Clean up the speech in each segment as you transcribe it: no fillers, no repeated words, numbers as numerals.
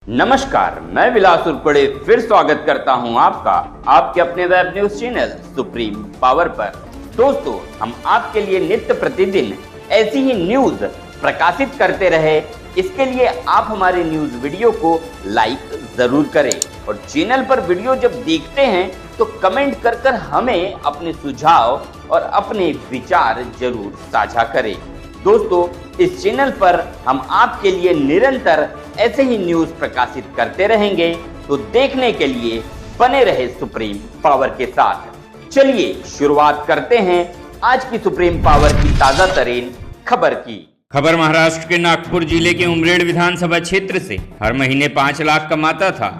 नमस्कार, मैं विलास उर्पड़े फिर स्वागत करता हूं आपका आपके अपने web news channel supreme power पर। दोस्तों, हम आपके लिए नित्य प्रतिदिन ऐसी ही न्यूज प्रकाशित करते रहे, इसके लिए आप हमारे न्यूज वीडियो को लाइक जरूर करें और चैनल पर वीडियो जब देखते हैं तो कमेंट कर हमें अपने सुझाव और अपने विचार जरूर साझा करें। दोस्तों, इस चैनल पर हम आपके लिए निरंतर ऐसे ही न्यूज प्रकाशित करते रहेंगे, तो देखने के लिए बने रहे सुप्रीम पावर के साथ। चलिए शुरुआत करते हैं आज की सुप्रीम पावर की ताजा तरीन खबर की। खबर महाराष्ट्र के नागपुर जिले के उमरेड विधानसभा क्षेत्र से हर महीने 5 लाख कमाता था,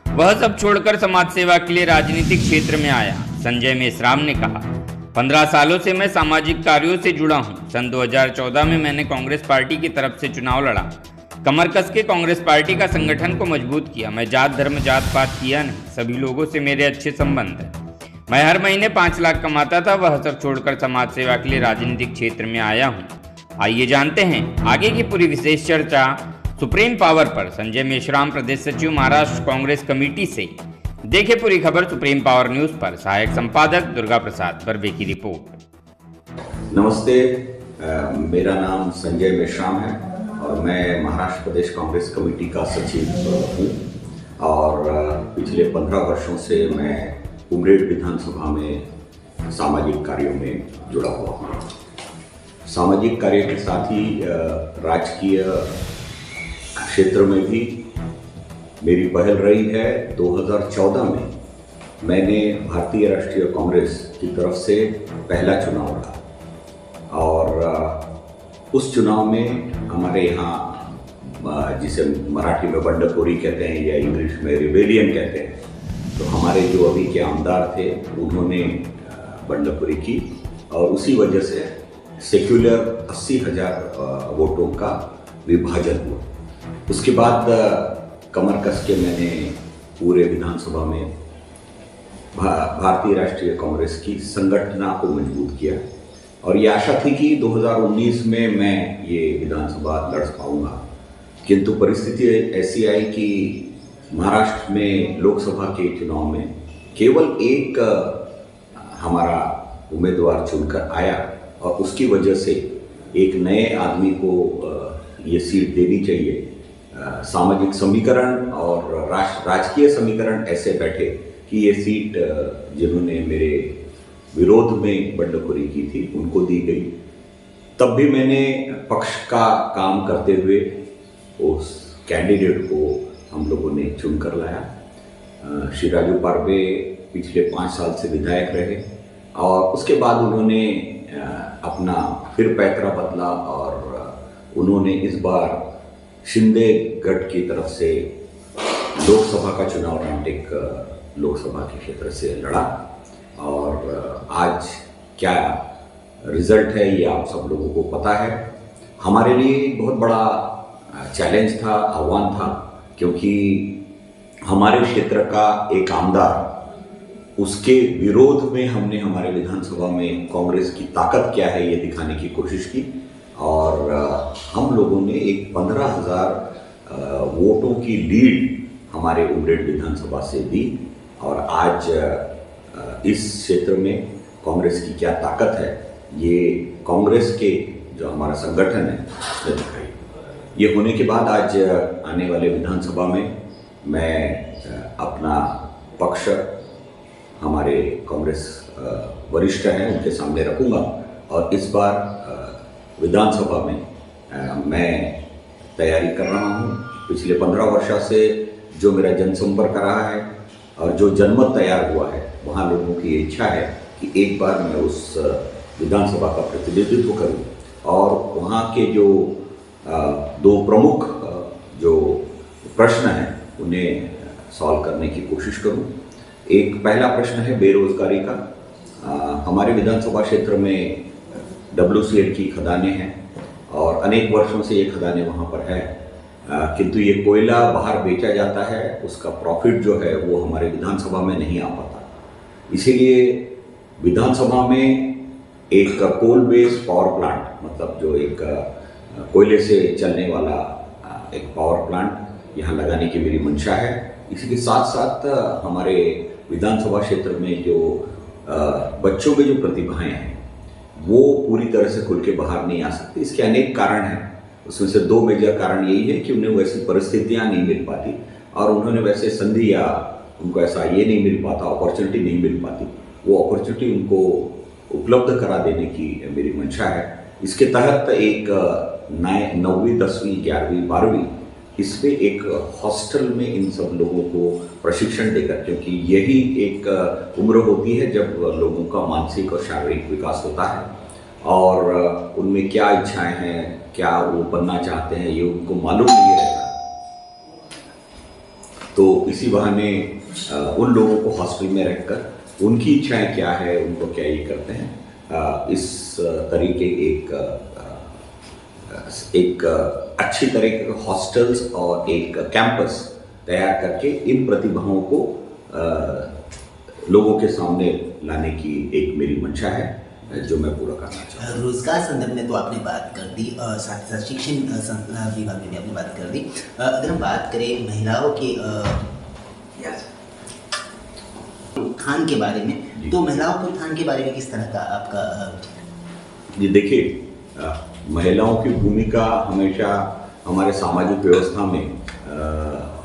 वह सब छोड़कर समाज सेवा के लिए राजनीतिक क्षेत्र में आया। संजय मेश्राम ने कहा, 15 सालों से मैं सामाजिक कार्यों से जुड़ा हूं। सन 2014 में मैंने कांग्रेस पार्टी की तरफ से चुनाव लड़ा, कमर कस के कांग्रेस पार्टी का संगठन को मजबूत किया। मैं जात धर्म जात पात किया नहीं, सभी लोगों से मेरे अच्छे संबंध हैं। मैं हर महीने 5 लाख कमाता था, वह सब छोड़कर समाज सेवा के लिए राजनीतिक क्षेत्र में आया हूँ। आइए जानते हैं आगे की पूरी विशेष चर्चा सुप्रीम पावर पर। संजय मेश्राम, प्रदेश सचिव, महाराष्ट्र कांग्रेस कमेटी से। देखिए पूरी खबर सुप्रीम पावर न्यूज पर। सहायक संपादक दुर्गा प्रसाद बर्वे की रिपोर्ट। नमस्ते, मेरा नाम संजय मेश्राम है और मैं महाराष्ट्र प्रदेश कांग्रेस कमेटी का सचिव हूँ और पिछले 15 वर्षों से मैं उमरेड विधानसभा में सामाजिक कार्यों में जुड़ा हुआ हूँ। सामाजिक कार्य के साथ ही राजकीय क्षेत्र में भी मेरी पहल रही है। 2014 में मैंने भारतीय राष्ट्रीय कांग्रेस की तरफ से पहला चुनाव लड़ा और उस चुनाव में हमारे यहाँ, जिसे मराठी में बंडखोरी कहते हैं या इंग्लिश में रिबेलियन कहते हैं, तो हमारे जो अभी के आमदार थे उन्होंने बंडखोरी की और उसी वजह से सेक्युलर 80,000 वोटों का विभाजन हुआ। उसके बाद कमर कस के मैंने पूरे विधानसभा में भारतीय राष्ट्रीय कांग्रेस की संगठना को मजबूत किया और ये आशा थी कि 2019 में मैं ये विधानसभा लड़ पाऊंगा, किंतु परिस्थिति ऐसी आई कि महाराष्ट्र में लोकसभा के चुनाव में केवल एक हमारा उम्मीदवार चुनकर आया और उसकी वजह से एक नए आदमी को ये सीट देनी चाहिए। सामाजिक समीकरण और राजकीय समीकरण ऐसे बैठे कि ये सीट जिन्होंने मेरे विरोध में बंडखोरी की थी उनको दी गई। तब भी मैंने पक्ष का काम करते हुए उस कैंडिडेट को हम लोगों ने चुनकर लाया। श्री राजू पारवे पिछले 5 साल से विधायक रहे और उसके बाद उन्होंने अपना फिर पैतरा बदला और उन्होंने इस बार शिंदे गढ़ की तरफ से लोकसभा का चुनाव रामटेक लोकसभा के क्षेत्र से लड़ा और आज क्या रिजल्ट है ये आप सब लोगों को पता है। हमारे लिए बहुत बड़ा चैलेंज था, आह्वान था, क्योंकि हमारे क्षेत्र का एक आमदार, उसके विरोध में हमने हमारे विधानसभा में कांग्रेस की ताकत क्या है ये दिखाने की कोशिश की और हम लोगों ने एक 15,000 वोटों की लीड हमारे उमरेड विधानसभा से दी और आज इस क्षेत्र में कांग्रेस की क्या ताकत है ये कांग्रेस के जो हमारा संगठन है उसने दिखाई। ये होने के बाद आज आने वाले विधानसभा में मैं अपना पक्ष हमारे कांग्रेस वरिष्ठ हैं उनके सामने रखूंगा और इस बार विधानसभा में मैं तैयारी कर रहा हूँ। पिछले 15 वर्षों से जो मेरा जनसंपर्क रहा है और जो जनमत तैयार हुआ है, वहाँ लोगों की इच्छा है कि एक बार मैं उस विधानसभा का प्रतिनिधित्व करूँ और वहाँ के जो 2 प्रमुख जो प्रश्न हैं उन्हें सॉल्व करने की कोशिश करूँ। एक पहला प्रश्न है बेरोजगारी का। हमारे विधानसभा क्षेत्र में WCL की खदानें हैं और अनेक वर्षों से ये खदानें वहाँ पर है, किंतु ये कोयला बाहर बेचा जाता है, उसका प्रॉफिट जो है वो हमारे विधानसभा में नहीं आ पाता। इसीलिए विधानसभा में एक कोल बेस्ड पावर प्लांट, मतलब जो एक कोयले से चलने वाला एक पावर प्लांट यहाँ लगाने की मेरी मंशा है। इसी के साथ साथ हमारे विधानसभा क्षेत्र में जो बच्चों के जो प्रतिभाएं हैं वो पूरी तरह से खुल के बाहर नहीं आ सकती। इसके अनेक कारण हैं, उसमें से 2 मेजर कारण यही है कि उन्हें वैसी परिस्थितियां नहीं मिल पाती और उन्होंने वैसे संधि या उनको ऐसा ये नहीं मिल पाता, अपॉर्चुनिटी नहीं मिल पाती। वो अपॉर्चुनिटी उनको उपलब्ध करा देने की मेरी मंशा है। इसके तहत एक 9वीं 10वीं 11वीं 12वीं इसमें एक हॉस्टल में इन सब लोगों को प्रशिक्षण देकर, क्योंकि यही एक उम्र होती है जब लोगों का मानसिक और शारीरिक विकास होता है और उनमें क्या इच्छाएं हैं, क्या वो बनना चाहते हैं, ये उनको मालूम नहीं रहता। तो इसी बहाने उन लोगों को हॉस्टल में रखकर उनकी इच्छाएं क्या है, उनको क्या ये करते हैं, इस तरीके एक अच्छी तरीके के हॉस्टल्स और एक कैंपस तैयार करके इन प्रतिभाओं को लोगों के सामने लाने की एक मेरी मंशा है जो मैं पूरा करना चाहता हूँ। रोजगार संदर्भ में तो आपने बात कर दी और साथ ही साथ शिक्षण विभाग में भी आपने बात कर दी। अगर हम बात करें महिलाओं के उत्थान के बारे में, तो महिलाओं के उत्थान के बारे में किस तरह का आपका? जी देखिए, महिलाओं की भूमिका हमेशा हमारे सामाजिक व्यवस्था में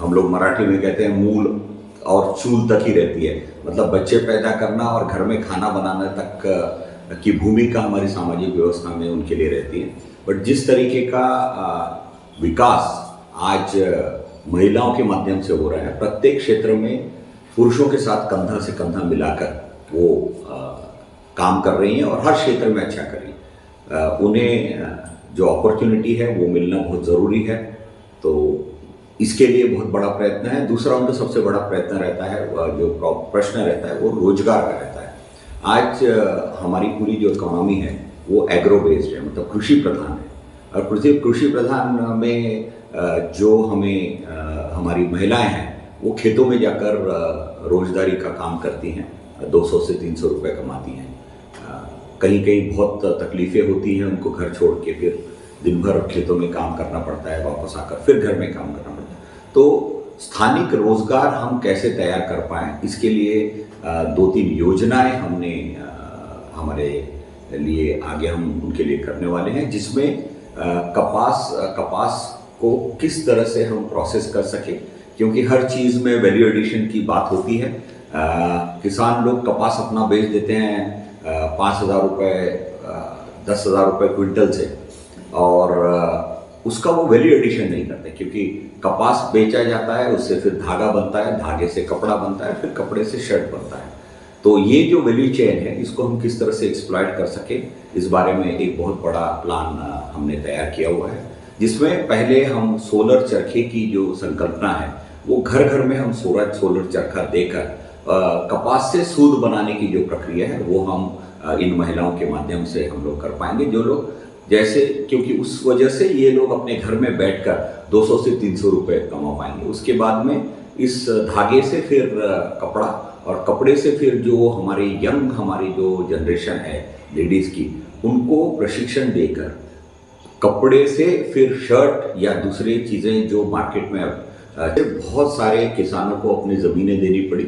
हम लोग मराठी में कहते हैं मूल और चूल तक ही रहती है। मतलब बच्चे पैदा करना और घर में खाना बनाने तक की भूमिका हमारी सामाजिक व्यवस्था में उनके लिए रहती है। बट जिस तरीके का विकास आज महिलाओं के माध्यम से हो रहा है, प्रत्येक क्षेत्र में पुरुषों के साथ कंधा से कंधा मिलाकर वो काम कर रही हैं और हर क्षेत्र में अच्छा कर रही हैं। उन्हें जो अपॉर्चुनिटी है वो मिलना बहुत ज़रूरी है, तो इसके लिए बहुत बड़ा प्रयत्न है। दूसरा उनका सबसे बड़ा प्रयत्न रहता है, जो प्रश्न रहता है वो रोजगार का रहता है। आज हमारी पूरी जो इकोनॉमी है वो एग्रो बेस्ड है, मतलब कृषि प्रधान है और कृषि प्रधान में जो हमें हमारी महिलाएं हैं वो खेतों में जाकर रोजगारी का काम करती हैं, 200 से 300 रुपये कमाती हैं। कहीं कहीं बहुत तकलीफ़ें होती हैं, उनको घर छोड़ के फिर दिन भर खेतों में काम करना पड़ता है, वापस आकर फिर घर में काम करना पड़ता है। तो स्थानिक रोजगार हम कैसे तैयार कर पाएँ, इसके लिए 2-3 योजनाएं हमने हमारे लिए आगे हम उनके लिए करने वाले हैं, जिसमें कपास को किस तरह से हम प्रोसेस कर सके, क्योंकि हर चीज़ में वैल्यू एडिशन की बात होती है। किसान लोग कपास अपना बेच देते हैं 5,000 रुपये 10,000 रुपये क्विंटल से और उसका वो वैल्यू एडिशन नहीं करते, क्योंकि कपास बेचा जाता है, उससे फिर धागा बनता है, धागे से कपड़ा बनता है, फिर कपड़े से शर्ट बनता है। तो ये जो वैल्यू चेन है इसको हम किस तरह से एक्सप्लॉइट कर सके, इस बारे में एक बहुत बड़ा प्लान हमने तैयार किया हुआ है, जिसमें पहले हम सोलर चरखे की जो संकल्पना है वो घर घर में हम सोलर चरखा देकर कपास से सूत बनाने की जो प्रक्रिया है वो हम इन महिलाओं के माध्यम से हम लोग कर पाएंगे। जो लोग जैसे, क्योंकि उस वजह से ये लोग अपने घर में बैठकर 200 से 300 रुपये कमा पाएंगे। उसके बाद में इस धागे से फिर कपड़ा और कपड़े से फिर जो हमारी जो जनरेशन है लेडीज़ की, उनको प्रशिक्षण देकर कपड़े से फिर शर्ट या दूसरी चीज़ें जो मार्केट में बहुत सारे किसानों को अपनी ज़मीनें देनी पड़ी,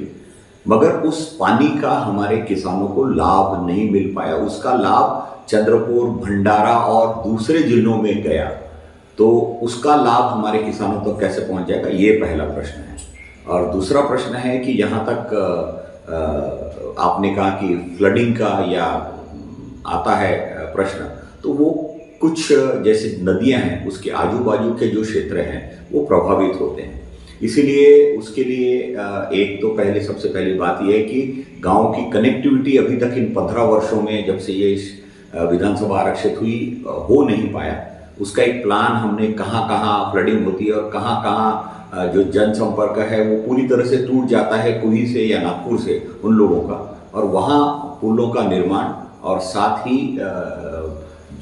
मगर उस पानी का हमारे किसानों को लाभ नहीं मिल पाया। उसका लाभ चंद्रपुर, भंडारा और दूसरे जिलों में गया, तो उसका लाभ हमारे किसानों तक कैसे पहुंच जाएगा, ये पहला प्रश्न है। और दूसरा प्रश्न है कि यहाँ तक आपने कहा कि फ्लडिंग का या आता है प्रश्न, तो वो कुछ जैसे नदियाँ हैं उसके आजू बाजू के जो क्षेत्र हैं वो प्रभावित होते हैं। इसीलिए उसके लिए एक तो सबसे पहली बात यह है कि गांव की कनेक्टिविटी अभी तक इन 15 वर्षों में जब से ये विधानसभा आरक्षित हुई हो नहीं पाया। उसका एक प्लान हमने कहाँ फ्लडिंग होती है और कहाँ जो जनसंपर्क है वो पूरी तरह से टूट जाता है कुही से या नागपुर से उन लोगों का, और वहाँ पुलों का निर्माण और साथ ही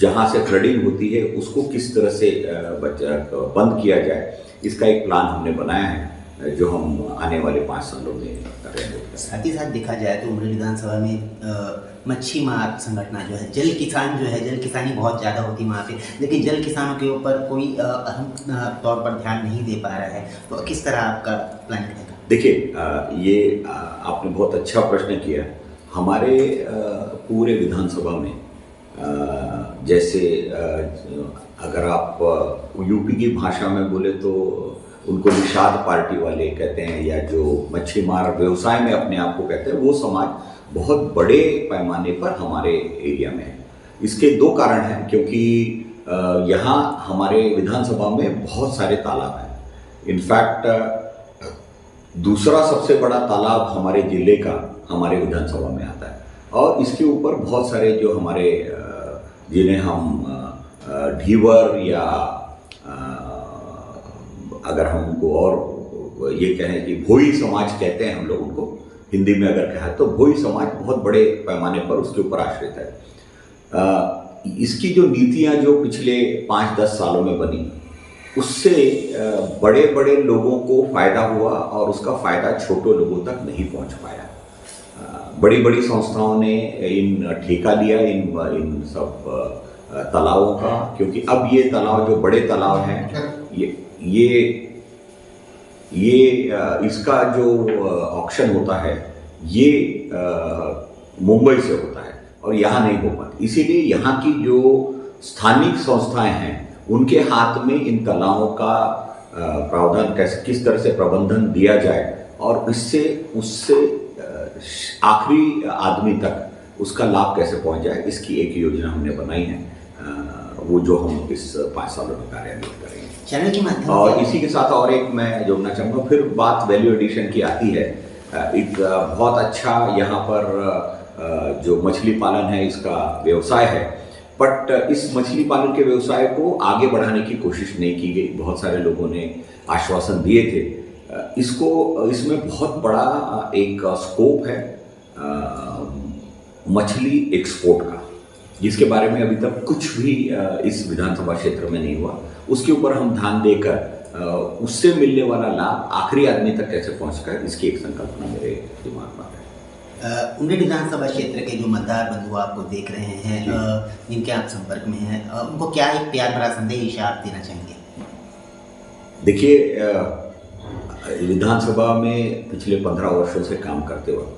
जहाँ से फ्लडिंग होती है उसको किस तरह से बंद किया जाए, इसका एक प्लान हमने बनाया है। जो हम आने वाले 5 सालों में करेंगे। साथ ही साथ देखा जाए तो उमरेड विधानसभा में मच्छी मार संगठन जो है, जल किसान जो है, जल किसानी बहुत ज़्यादा होती है वहाँ पे, लेकिन जल किसानों के ऊपर कोई अहम तौर पर ध्यान नहीं दे पा रहा है, तो किस तरह आपका प्लान रहेगा? देखिए, ये आपने बहुत अच्छा प्रश्न किया। हमारे पूरे विधानसभा में जैसे अगर आप यूपी की भाषा में बोले तो उनको निषाद पार्टी वाले कहते हैं, या जो मच्छी मार व्यवसाय में अपने आप को कहते हैं, वो समाज बहुत बड़े पैमाने पर हमारे एरिया में है। इसके 2 कारण हैं, क्योंकि यहाँ हमारे विधानसभा में बहुत सारे तालाब हैं। इनफैक्ट दूसरा सबसे बड़ा तालाब हमारे जिले का हमारे विधानसभा में आता है, और इसके ऊपर बहुत सारे जो हमारे जिन्हें हम ढीवर या अगर हम उनको और ये कहें कि भोई समाज कहते हैं हम लोग उनको, हिंदी में अगर कहें तो भोई समाज बहुत बड़े पैमाने पर उसके ऊपर आश्रित है। इसकी जो नीतियां जो पिछले 5-10 सालों में बनी, उससे बड़े बड़े लोगों को फायदा हुआ और उसका फायदा छोटे लोगों तक नहीं पहुंच पाया। बड़ी बड़ी संस्थाओं ने इन ठेका लिया इन सब तालाबों का, क्योंकि अब ये तालाब जो बड़े तालाब हैं, ये इसका जो ऑक्शन होता है ये मुंबई से होता है और यहाँ नहीं हो पाता। इसीलिए यहाँ की जो स्थानिक संस्थाएं हैं उनके हाथ में इन तालाबों का प्रावधान किस तरह से प्रबंधन दिया जाए और उससे आखिरी आदमी तक उसका लाभ कैसे पहुंच जाए, इसकी एक योजना हमने बनाई है, वो जो हम इस 5 सालों में कार्यान्वित करेंगे चैनल के माध्यम से। और इसी के साथ और एक मैं जोड़ना चाहूँगा, फिर बात वैल्यू एडिशन की आती है। एक बहुत अच्छा यहाँ पर जो मछली पालन है इसका व्यवसाय है, बट इस मछली पालन के व्यवसाय को आगे बढ़ाने की कोशिश नहीं की गई। बहुत सारे लोगों ने आश्वासन दिए थे, इसमें बहुत बड़ा एक स्कोप है मछली एक्सपोर्ट का, जिसके बारे में अभी तक कुछ भी इस विधानसभा क्षेत्र में नहीं हुआ। उसके ऊपर हम ध्यान देकर उससे मिलने वाला लाभ आखिरी आदमी तक कैसे पहुंचता है, इसकी एक संकल्पना मेरे दिमाग में है। उमरेड विधानसभा क्षेत्र के जो मतदार बंधु आपको देख रहे हैं, जिनके आप संपर्क में हैं, उनको क्या एक प्यार भरा संदेश आप देना चाहेंगे? देखिए, विधानसभा में पिछले 15 वर्षों से काम करते वक्त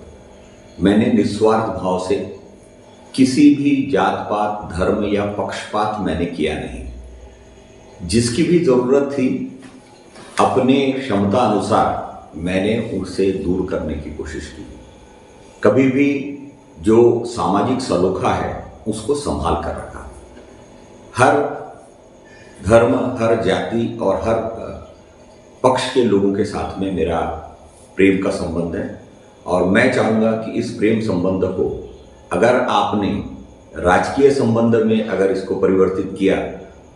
मैंने निस्वार्थ भाव से किसी भी जात पात, धर्म या पक्षपात मैंने किया नहीं। जिसकी भी जरूरत थी अपने क्षमता अनुसार मैंने उसे दूर करने की कोशिश की। कभी भी जो सामाजिक सलोखा है उसको संभाल कर रखा। हर धर्म, हर जाति और हर पक्ष के लोगों के साथ में मेरा प्रेम का संबंध है, और मैं चाहूँगा कि इस प्रेम संबंध को अगर आपने राजकीय संबंध में अगर इसको परिवर्तित किया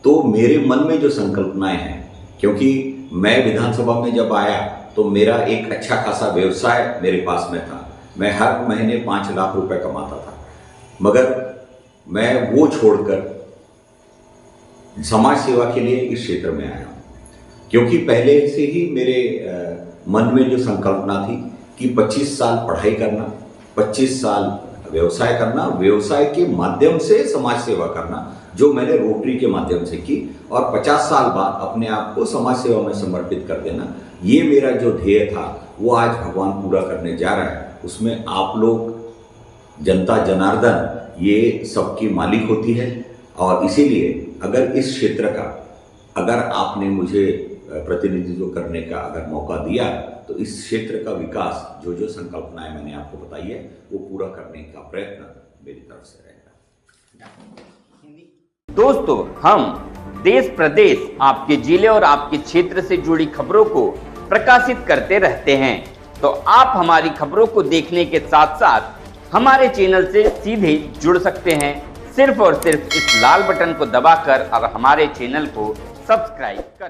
तो मेरे मन में जो संकल्पनाएं हैं, क्योंकि मैं विधानसभा में जब आया तो मेरा एक अच्छा खासा व्यवसाय मेरे पास में था, मैं हर महीने 5 लाख रुपए कमाता था, मगर मैं वो छोड़कर समाज सेवा के लिए इस क्षेत्र में आया हूँ, क्योंकि पहले से ही मेरे मन में जो संकल्पना थी कि 25 साल पढ़ाई करना, 25 साल व्यवसाय करना, व्यवसाय के माध्यम से समाज सेवा करना, जो मैंने रोटरी के माध्यम से की, और 50 साल बाद अपने आप को समाज सेवा में समर्पित कर देना, ये मेरा जो ध्येय था वो आज भगवान पूरा करने जा रहा है। उसमें आप लोग, जनता जनार्दन, ये सबकी मालिक होती है, और इसीलिए अगर इस क्षेत्र का अगर आपने मुझे प्रतिनिधित्व करने का अगर मौका दिया तो इस क्षेत्र का विकास, जो संकल्पनाएं मैंने आपको बताई है, वो पूरा करने का प्रयत्न मेरी तरफ से रहेगा। दोस्तों, हम देश प्रदेश, आपके जिले और आपके क्षेत्र से जुड़ी खबरों को प्रकाशित करते रहते हैं, तो आप हमारी खबरों को देखने के साथ साथ हमारे चैनल से सीधे जुड़ सकते हैं, सिर्फ और सिर्फ इस लाल बटन को दबाकर और हमारे चैनल को सब्सक्राइब कर